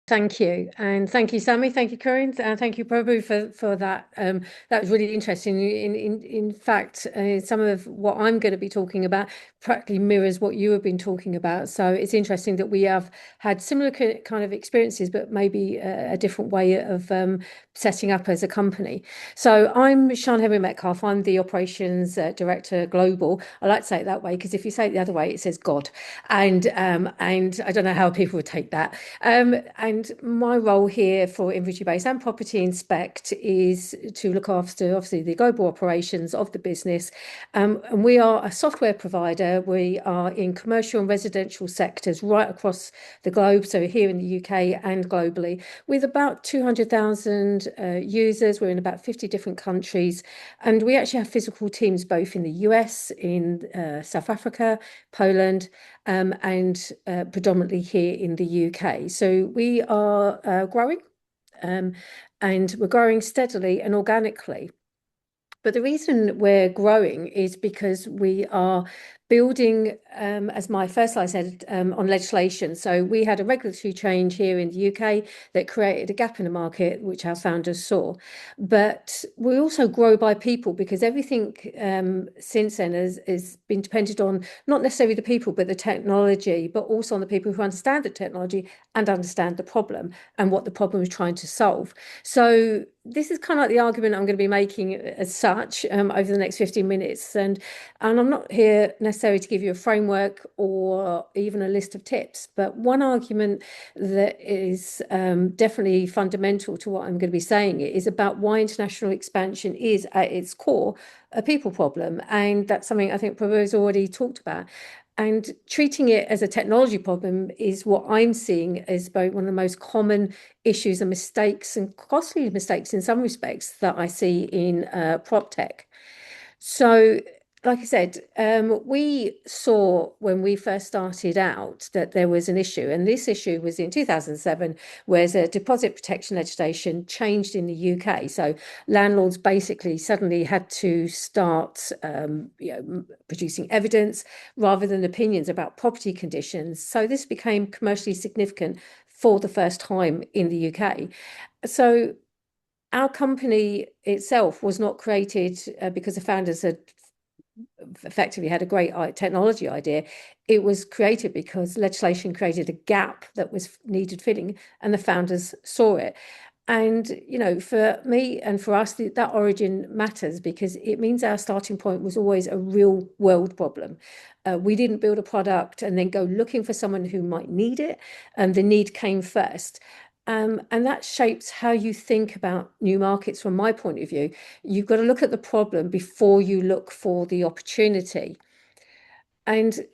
Thank you, and thank you, Sammy. Thank you, Corinne, and thank you, Prabhu, for that. That was really interesting. In fact, some of what I'm going to be talking about practically mirrors what you have been talking about. So it's interesting that we have had similar kind of experiences, but maybe a different way of setting up as a company. So I'm Siân Hemming Metcalfe. I'm the operations director global. I like to say it that way because if you say it the other way, it says God, and I don't know how people would take that. And my role here for Inventory Base and Property Inspect is to look after, obviously, the global operations of the business. And we are a software provider. We are in commercial and residential sectors right across the globe, so here in the UK and globally, with about 200,000 users. We're in about 50 different countries. And we actually have physical teams both in the US, in South Africa, Poland, and predominantly here in the UK. So we are growing, and we're growing steadily and organically. But the reason we're growing is because we are building, as my first slide said, on legislation. So we had a regulatory change here in the UK that created a gap in the market, which our founders saw. But we also grow by people because everything since then has been dependent on not necessarily the people, but the technology, but also on the people who understand the technology and understand the problem and what the problem is trying to solve. So this is kind of like the argument I'm going to be making as such over the next 15 minutes. And I'm not here necessarily to give you a framework or even a list of tips, but one argument that is definitely fundamental to what I'm going to be saying is about why international expansion is at its core a people problem. And that's something I think Prabhu has already talked about. And treating it as a technology problem is what I'm seeing as both one of the most common issues and mistakes and costly mistakes in some respects that I see in PropTech. So, like I said, we saw when we first started out that there was an issue, and this issue was in 2007, where the deposit protection legislation changed in the UK. So landlords basically suddenly had to start, producing evidence rather than opinions about property conditions. So this became commercially significant for the first time in the UK. So our company itself was not created because the founders had effectively had a great technology idea. It was created because legislation created a gap that was needed filling, and the founders saw it. And, for me and for us, that origin matters because it means our starting point was always a real world problem. We didn't build a product and then go looking for someone who might need it, and the need came first. And that shapes how you think about new markets from my point of view. You've got to look at the problem before you look for the opportunity. And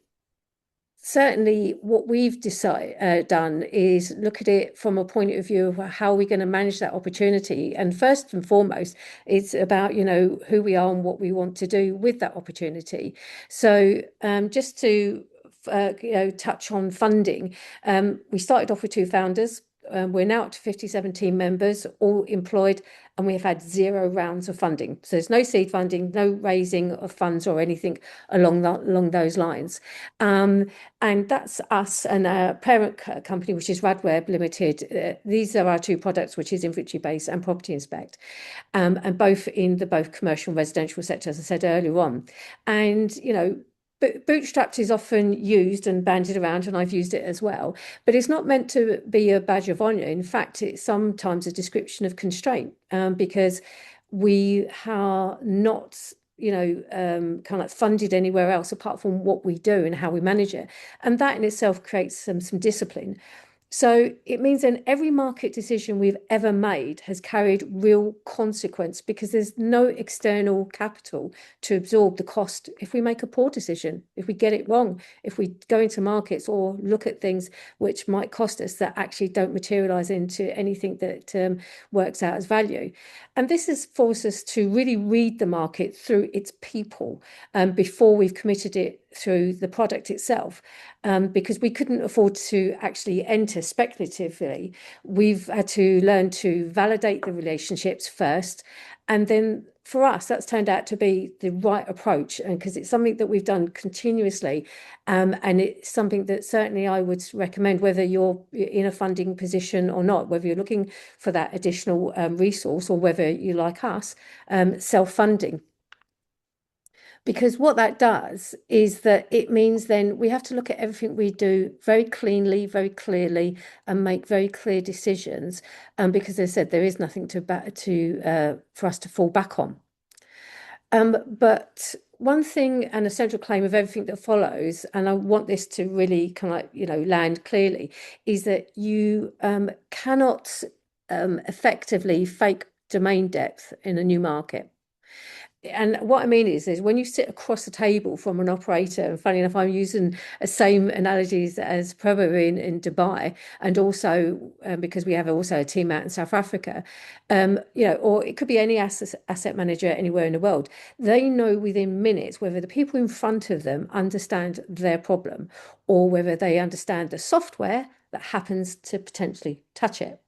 certainly what we've done is look at it from a point of view of how we're going to manage that opportunity. And first and foremost, it's about, who we are and what we want to do with that opportunity. So just to touch on funding, we started off with two founders. We're now up to 57 team members, all employed, and we have had 0 rounds of funding. So there's no seed funding, no raising of funds or anything along those lines. And that's us and our parent company, which is Radweb Limited. These are our two products, which is Inventory Base and Property Inspect, and both in the both commercial and residential sector, as I said earlier on. And, bootstrapped is often used and bandied around, and I've used it as well, but it's not meant to be a badge of honor. In fact, it's sometimes a description of constraint because we are not, kind of like funded anywhere else apart from what we do and how we manage it. And that in itself creates some discipline. So it means that every market decision we've ever made has carried real consequence because there's no external capital to absorb the cost if we make a poor decision, if we get it wrong, if we go into markets or look at things which might cost us that actually don't materialize into anything that works out as value. And this has forced us to really read the market through its people before we've committed it through the product itself, because we couldn't afford to actually enter speculatively. We've had to learn to validate the relationships first, and then for us, that's turned out to be the right approach, and because it's something that we've done continuously, and it's something that certainly I would recommend, whether you're in a funding position or not, whether you're looking for that additional resource, or whether you, like us, self-funding. Because what that does is that it means then we have to look at everything we do very cleanly, very clearly, and make very clear decisions. Because as I said, there is nothing for us to fall back on. But one thing, and a central claim of everything that follows, and I want this to really kind of land clearly, is that you cannot effectively fake domain depth in a new market. And what I mean is when you sit across the table from an operator, and funny enough, I'm using the same analogies as probably in Dubai, and also because we have also a team out in South Africa, or it could be any asset manager anywhere in the world. They know within minutes whether the people in front of them understand their problem, or whether they understand the software that happens to potentially touch it.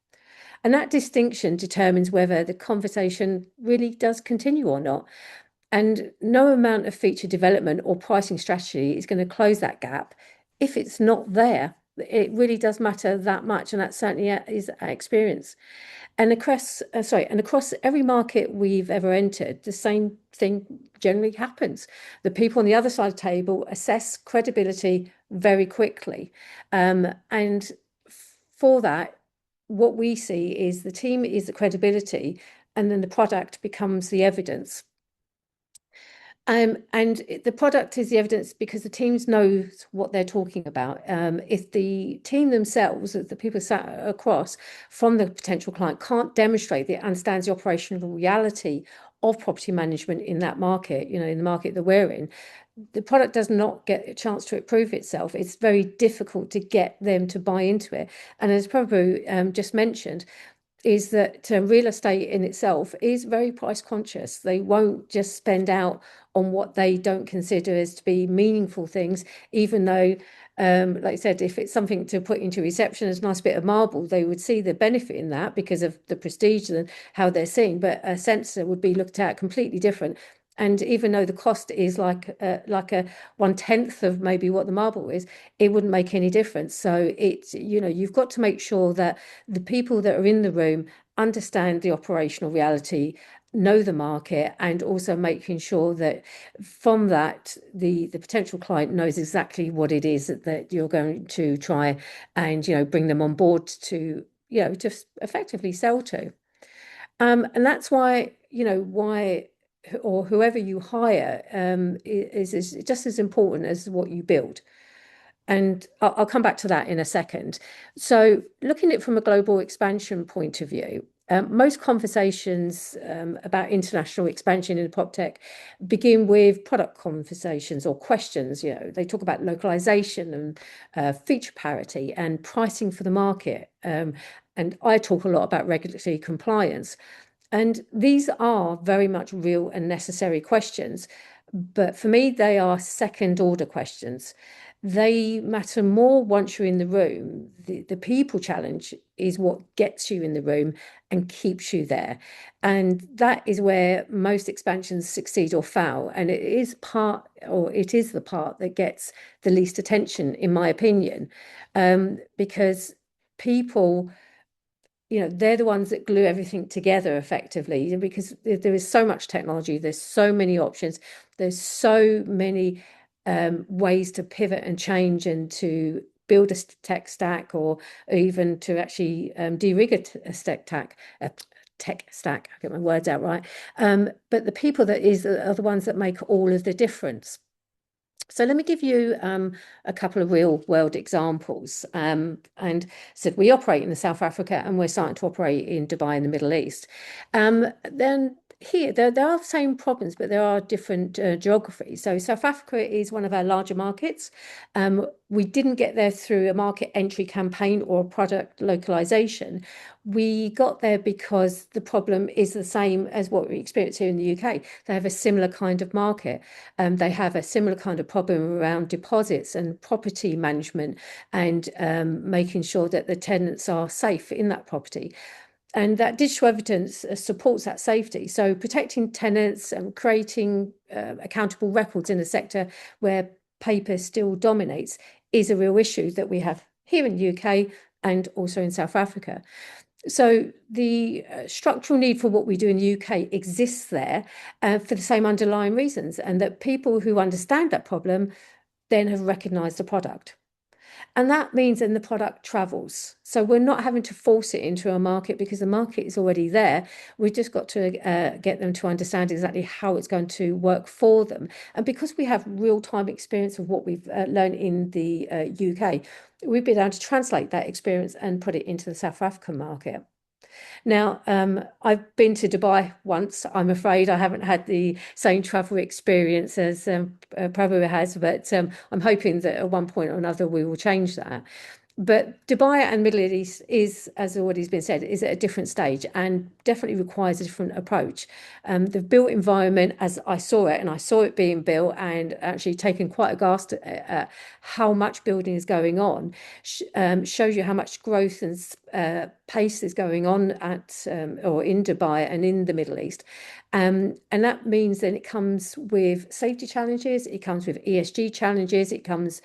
And that distinction determines whether the conversation really does continue or not. And no amount of feature development or pricing strategy is going to close that gap if it's not there. It really does matter that much, and that certainly is our experience. And across every market we've ever entered, the same thing generally happens. The people on the other side of the table assess credibility very quickly. And for that, what we see is the team is the credibility, and then the product becomes the evidence. And the product is the evidence because the teams know what they're talking about. If the team themselves, the people sat across from the potential client, can't demonstrate that it understands the operational reality of property management in that market, in the market that we're in, the product does not get a chance to prove itself. It's very difficult to get them to buy into it. And as Prabhu just mentioned, is that real estate in itself is very price conscious. They won't just spend out on what they don't consider as to be meaningful things, even though, like I said, if it's something to put into reception as a nice bit of marble, they would see the benefit in that because of the prestige and how they're seen. But a sensor would be looked at completely different. And even though the cost is like a 1/10 of maybe what the marble is, it wouldn't make any difference. So it's, you've got to make sure that the people that are in the room understand the operational reality, know the market, and also making sure that from that, the potential client knows exactly what it is that you're going to try and, bring them on board to, just effectively sell to. And that's why, or whoever you hire is just as important as what you build. And I'll come back to that in a second. So looking at it from a global expansion point of view, most conversations about international expansion in PropTech begin with product conversations or questions. They talk about localization and feature parity and pricing for the market. And I talk a lot about regulatory compliance. And these are very much real and necessary questions. But for me, they are second order questions. They matter more once you're in the room. The people challenge is what gets you in the room and keeps you there. And that is where most expansions succeed or fail. And it is the part that gets the least attention, in my opinion, because people, they're the ones that glue everything together effectively, because there is so much technology, there's so many options, there's so many ways to pivot and change and to build a tech stack, or even to actually de-rig a tech stack. I get my words out right. But the people are the ones that make all of the difference. So let me give you a couple of real world examples. And so we operate in South Africa, and we're starting to operate in Dubai in the Middle East. Then here there are the same problems, but there are different geographies. So South Africa is one of our larger markets. We didn't get there through a market entry campaign or product localization. We got there because the problem is the same as what we experience here in the UK. They have a similar kind of market. They have a similar kind of problem around deposits and property management and making sure that the tenants are safe in that property. And that digital evidence supports that safety. So protecting tenants and creating accountable records in a sector where paper still dominates is a real issue that we have here in the UK and also in South Africa. So the structural need for what we do in the UK exists there for the same underlying reasons, and that people who understand that problem then have recognised the product. And that means then the product travels. So we're not having to force it into a market because the market is already there. We've just got to get them to understand exactly how it's going to work for them. And because we have real-time experience of what we've learned in the UK, we've been able to translate that experience and put it into the South African market. Now, I've been to Dubai once. I'm afraid I haven't had the same travel experience as Prabhu has, but I'm hoping that at one point or another we will change that. But Dubai and Middle East is, as already has been said, is at a different stage and definitely requires a different approach. The built environment, as I saw it, and I saw it being built and actually taken quite aghast at how much building is going on, shows you how much growth and pace is going on at or in Dubai and in the Middle East. And that means then it comes with safety challenges, it comes with ESG challenges, it comes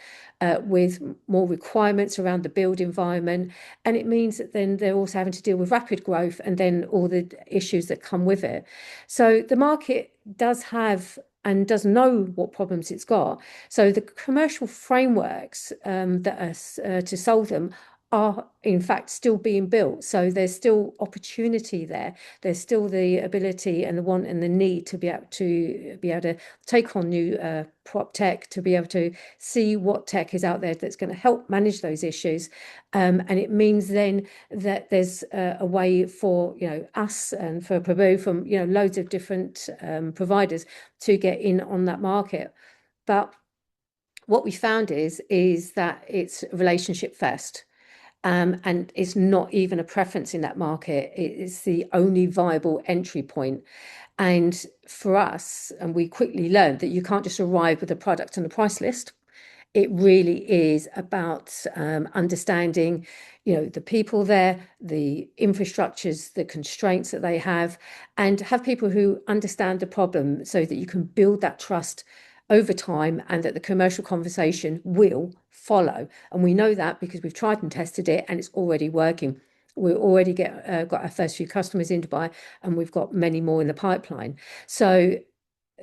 with more requirements around the build environment. And it means that then they're also having to deal with rapid growth and then all the issues that come with it. So the market does have and does know what problems it's got. So the commercial frameworks that are to solve them are in fact still being built. So there's still opportunity there. There's still the ability and the want and the need to be able to take on new prop tech, to be able to see what tech is out there that's going to help manage those issues. And it means then that there's a way for us and for Prabhu from loads of different providers to get in on that market. But what we found is that it's relationship first. And it's not even a preference in that market. It's the only viable entry point. And for us, and we quickly learned that you can't just arrive with a product and a price list. It really is about understanding, the people there, the infrastructures, the constraints that they have, and have people who understand the problem so that you can build that trust over time and that the commercial conversation will follow. And we know that because we've tried and tested it and it's already working. We already got our first few customers in Dubai and we've got many more in the pipeline. So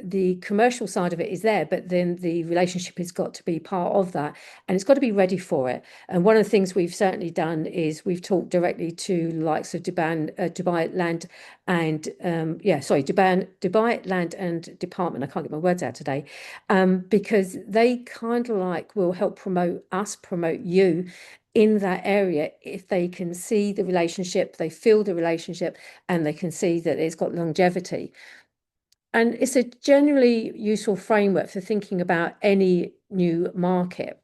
the commercial side of it is there, but then the relationship has got to be part of that and it's got to be ready for it. And one of the things we've certainly done is we've talked directly to the likes of Dubai Land and Dubai Land and Department. I can't get my words out today, because they kind of will help promote you in that area if they can see the relationship, they feel the relationship, and they can see that it's got longevity. And it's a generally useful framework for thinking about any new market.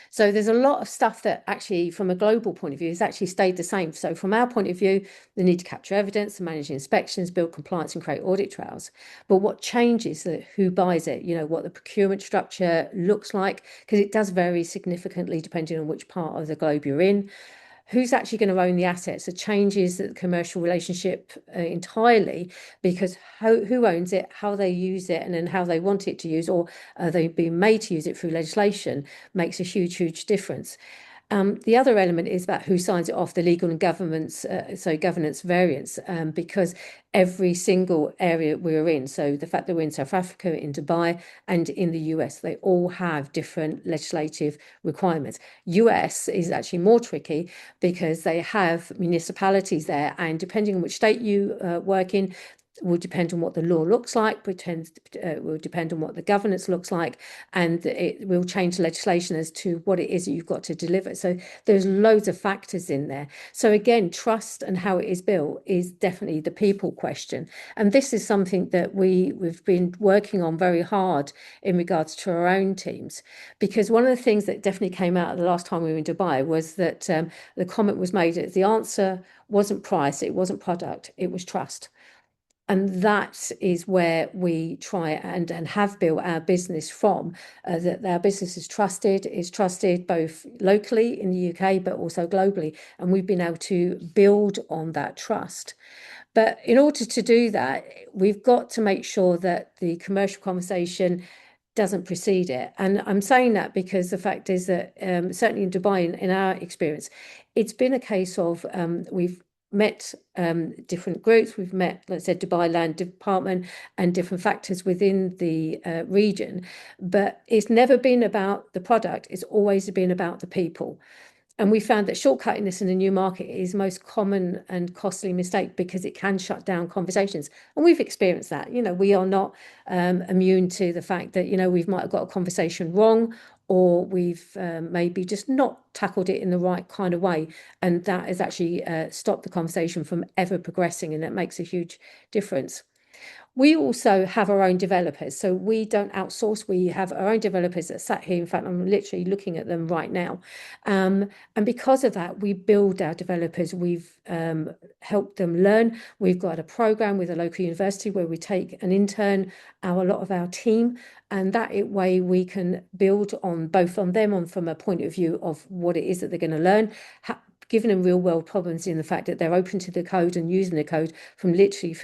So there's a lot of stuff that actually, from a global point of view, has actually stayed the same. So from our point of view, the need to capture evidence, manage inspections, build compliance and create audit trails. But what changes is who buys it, what the procurement structure looks like, because it does vary significantly depending on which part of the globe you're in. Who's actually going to own the assets? It changes the commercial relationship entirely, because who owns it, how they use it, and then how they want it to use, or are they being made to use it through legislation, makes a huge, huge difference. The other element is about who signs it off, the legal and governance variance, because every single area we're in, so the fact that we're in South Africa, in Dubai, and in the US, they all have different legislative requirements. US is actually more tricky because they have municipalities there, and depending on which state you work in, will depend on what the law looks like, will depend on what the governance looks like, and it will change legislation as to what it is that you've got to deliver. So there's loads of factors in there. So again, trust and how it is built is definitely the people question. And this is something that we've been working on very hard in regards to our own teams, because one of the things that definitely came out the last time we were in Dubai was that the comment was made that the answer wasn't price, it wasn't product, it was trust. And that is where we try and have built our business from, that our business is trusted both locally in the UK, but also globally. And we've been able to build on that trust. But in order to do that, we've got to make sure that the commercial conversation doesn't precede it. And I'm saying that because the fact is that certainly in Dubai, in our experience, it's been a case of we've met different groups. We've met, let's say, Dubai Land Department and different factors within the region, but it's never been about the product. It's always been about the people. And we found that shortcutting this in a new market is the most common and costly mistake because it can shut down conversations. And we've experienced that. We are not immune to the fact that, we might have got a conversation wrong, or we've maybe just not tackled it in the right kind of way. And that has actually stopped the conversation from ever progressing. And that makes a huge difference. We also have our own developers, so we don't outsource. We have our own developers that sat here. In fact, I'm literally looking at them right now. And because of that, we build our developers. We've helped them learn. We've got a program with a local university where we take an intern, a lot of our team, and that way we can build on both on them from a point of view of what it is that they're going to learn, giving them real world problems in the fact that they're open to the code and using the code from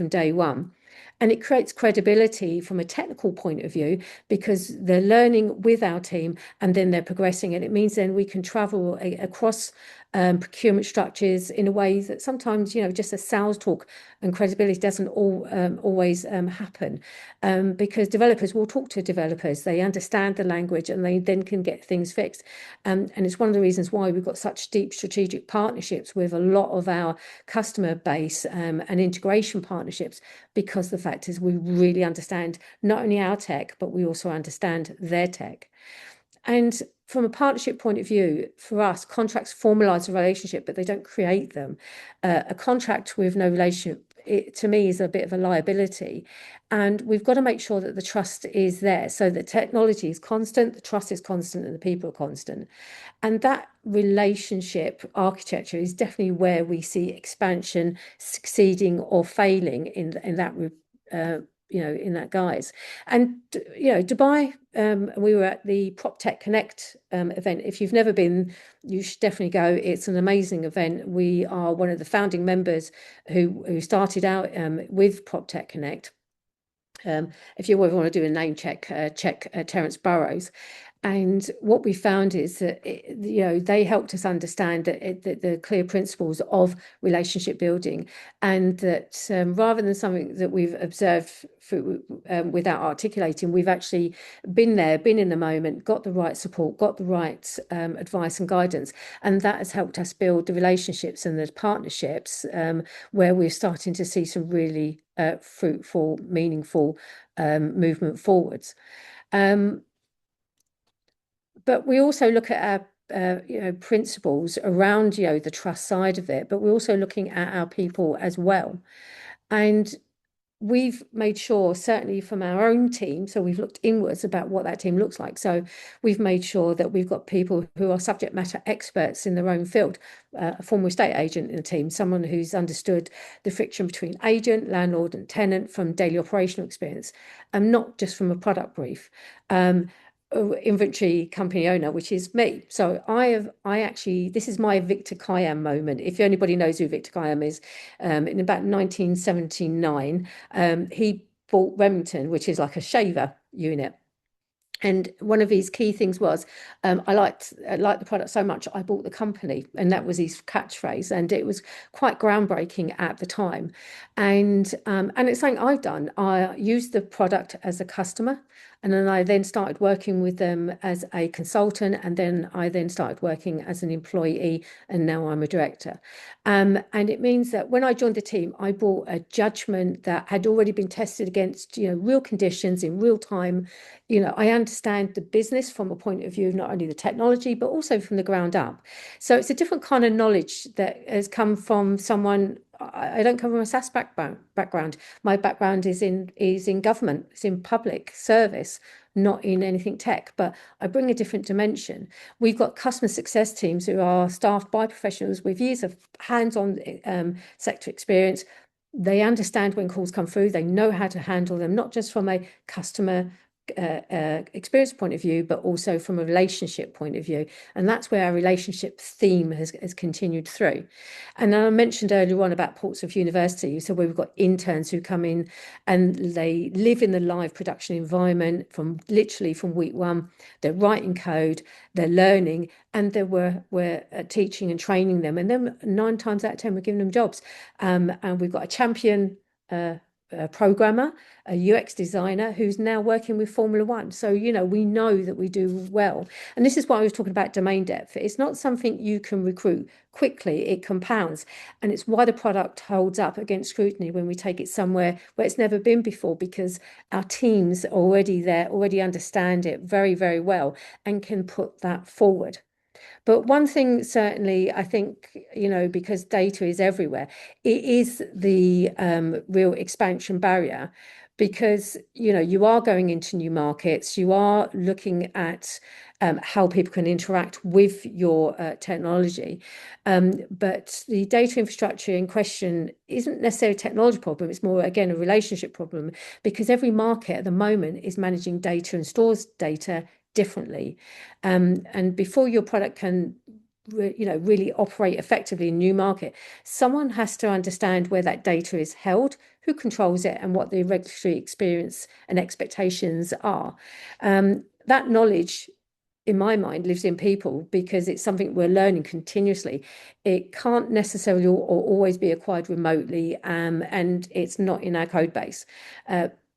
day one. And it creates credibility from a technical point of view because they're learning with our team and then they're progressing. And it means then we can travel across procurement structures in a way that sometimes, just a sales talk and credibility doesn't always happen, because developers will talk to developers. They understand the language and they then can get things fixed. And it's one of the reasons why we've got such deep strategic partnerships with a lot of our customer base and integration partnerships, because the fact is we really understand not only our tech, but we also understand their tech. And from a partnership point of view, for us, contracts formalize a relationship, but they don't create them. A contract with no relationship, to me, is a bit of a liability. And we've got to make sure that the trust is there. So the technology is constant, the trust is constant, and the people are constant. And that relationship architecture is definitely where we see expansion succeeding or failing in that in that guise. And Dubai, we were at the PropTech Connect event. If you've never been, you should definitely go. It's an amazing event. We are one of the founding members who started out with PropTech Connect. If you ever want to do a name check Terence Burrows. And what we found is that they helped us understand that the clear principles of relationship building, and that rather than something that we've observed without articulating, we've actually been in the moment, got the right support, got the right advice and guidance, and that has helped us build the relationships and the partnerships where we're starting to see some really fruitful, meaningful movement forwards. But we also look at our principles around the trust side of it, but we're also looking at our people as well. And we've made sure, certainly from our own team, so we've looked inwards about what that team looks like. So we've made sure that we've got people who are subject matter experts in their own field, a former estate agent in the team, someone who's understood the friction between agent, landlord and tenant from daily operational experience, and not just from a product brief. Inventory company owner, which is me. So this is my Victor Kiam moment. If anybody knows who Victor Kiam is, in about 1979, he bought Remington, which is like a shaver unit. And one of his key things was, I liked the product so much, I bought the company. And that was his catchphrase. And it was quite groundbreaking at the time. And it's something I've done. I used the product as a customer. And then I then started working with them as a consultant, and then I then started working as an employee, and now I'm a director. And it means that when I joined the team, I brought a judgment that had already been tested against, real conditions in real time. I understand the business from a point of view of not only the technology, but also from the ground up. So it's a different kind of knowledge that has come from someone. I don't come from a SaaS background. My background is in government, it's in public service, not in anything tech, but I bring a different dimension. We've got customer success teams who are staffed by professionals with years of hands-on sector experience. They understand when calls come through, they know how to handle them, not just from a customer experience point of view, but also from a relationship point of view. And that's where our relationship theme has continued through. And then I mentioned earlier on about Portsmouth University. So we've got interns who come in and they live in the live production environment literally from week one. They're writing code, they're learning, and we're teaching and training them. And then 9 times out of 10, we're giving them jobs. And we've got a champion a programmer, a UX designer who's now working with Formula One. So, we know that we do well. And this is why I was talking about domain depth. It's not something you can recruit quickly, it compounds. And it's why the product holds up against scrutiny when we take it somewhere where it's never been before, because our teams are already there, already understand it very, very well, and can put that forward. But one thing certainly, I think, because data is everywhere, it is the real expansion barrier, because, you are going into new markets, you are looking at how people can interact with your technology. But the data infrastructure in question isn't necessarily a technology problem. It's more, again, a relationship problem, because every market at the moment is managing data and stores data differently. And before your product can really operate effectively in a new market, someone has to understand where that data is held, who controls it, and what the regulatory experience and expectations are. That knowledge, in my mind, lives in people, because it's something we're learning continuously. It can't necessarily or always be acquired remotely, and it's not in our code base.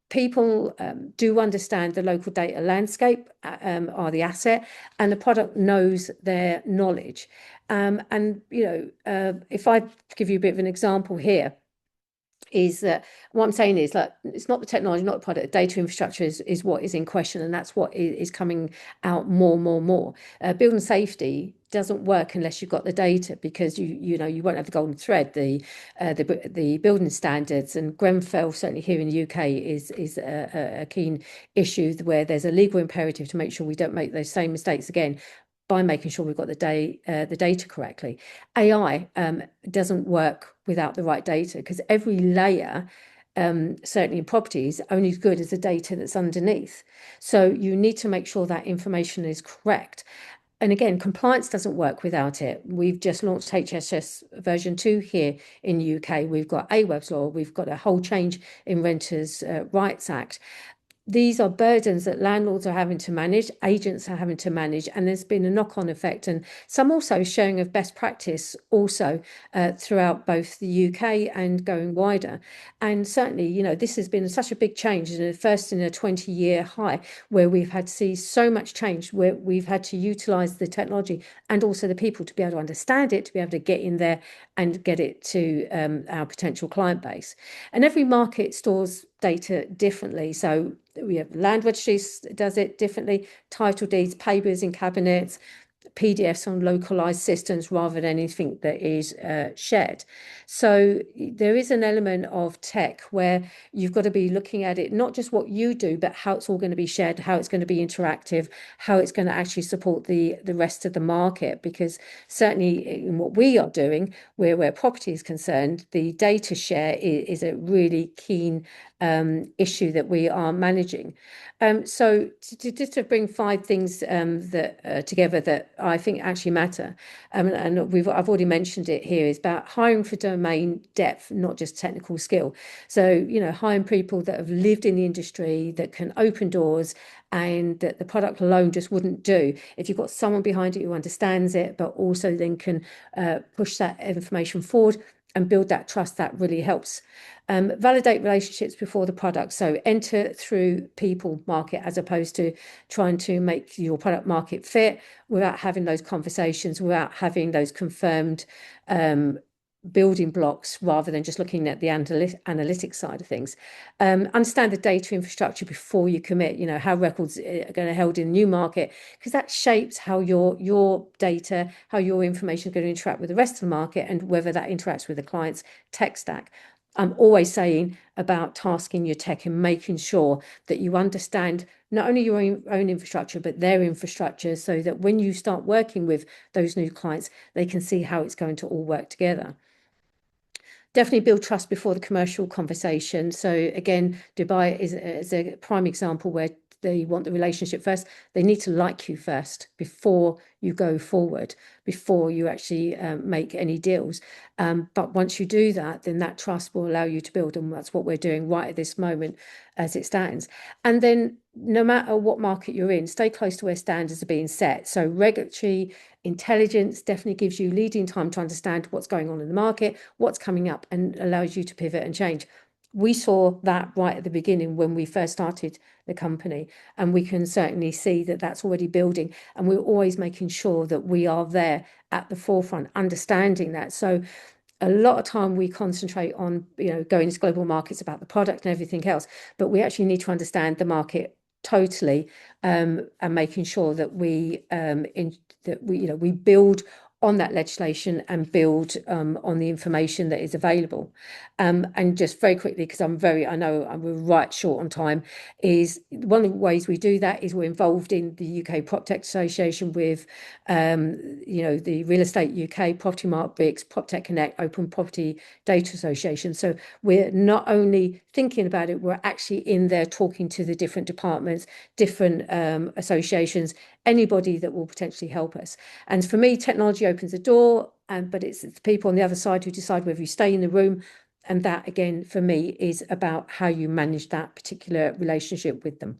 People do understand the local data landscape, are the asset, and the product knows their knowledge. If I give you a bit of an example here, is that what I'm saying is that it's not the technology, not the product. Data infrastructure is what is in question, and that's what is coming out more. Building safety doesn't work unless you've got the data, because you won't have the golden thread. The building standards, and Grenfell certainly here in the UK is a keen issue, where there's a legal imperative to make sure we don't make those same mistakes again, by making sure we've got the data correctly. AI doesn't work without the right data, because every layer, certainly in property, is only as good as the data that's underneath. So you need to make sure that information is correct. And again, compliance doesn't work without it. We've just launched HSS version 2 here in the UK. We've got AWEB's law. We've got a whole change in Renters' Rights Act. These are burdens that landlords are having to manage, agents are having to manage, and there's been a knock-on effect, and some also sharing of best practice also throughout both the UK and going wider. And certainly, this has been such a big change, and first in a 20-year high, where we've had to see so much change, where we've had to utilise the technology and also the people to be able to understand it, to be able to get in there and get it to our potential client base. And every market stores data differently. So we have land registries does it differently, title deeds, papers in cabinets, PDFs on localized systems rather than anything that is shared. So there is an element of tech where you've got to be looking at it, not just what you do, but how it's all going to be shared, how it's going to be interactive, how it's going to actually support the rest of the market. Because certainly in what we are doing, where property is concerned, the data share is a really keen issue that we are managing. So just to bring 5 things that together that I think actually matter, and I've already mentioned it here, is about hiring for domain depth, not just technical skill. So hiring people that have lived in the industry, that can open doors, and that the product alone just wouldn't do. If you've got someone behind it who understands it, but also then can push that information forward and build that trust, that really helps. Validate relationships before the product. So enter through people market as opposed to trying to make your product market fit without having those conversations, without having those confirmed building blocks, rather than just looking at the analytics side of things. Understand the data infrastructure before you commit, how records are going to be held in a new market, because that shapes how your data, how your information is going to interact with the rest of the market, and whether that interacts with the client's tech stack. I'm always saying about tasking your tech and making sure that you understand not only your own infrastructure, but their infrastructure, so that when you start working with those new clients, they can see how it's going to all work together. Definitely build trust before the commercial conversation. So again, Dubai is a prime example where they want the relationship first. They need to like you first before you go forward, before you actually make any deals. But once you do that, then that trust will allow you to build, and that's what we're doing right at this moment as it stands. And then no matter what market you're in, stay close to where standards are being set. So regulatory intelligence definitely gives you leading time to understand what's going on in the market, what's coming up, and allows you to pivot and change. We saw that right at the beginning when we first started the company, and we can certainly see that that's already building, and we're always making sure that we are there at the forefront, understanding that. So a lot of time we concentrate on, going to global markets about the product and everything else, but we actually need to understand the market totally, and making sure that we build on that legislation and build on the information that is available. And just very quickly, because I know we're right short on time, is one of the ways we do that is we're involved in the UK PropTech Association with, the Real Estate UK, Property Mark BICS, PropTech Connect, Open Property Data Association. So we're not only thinking about it, we're actually in there talking to the different departments, different associations, anybody that will potentially help us. And for me, technology opens the door, but it's the people on the other side who decide whether you stay in the room. And that, again, for me, is about how you manage that particular relationship with them.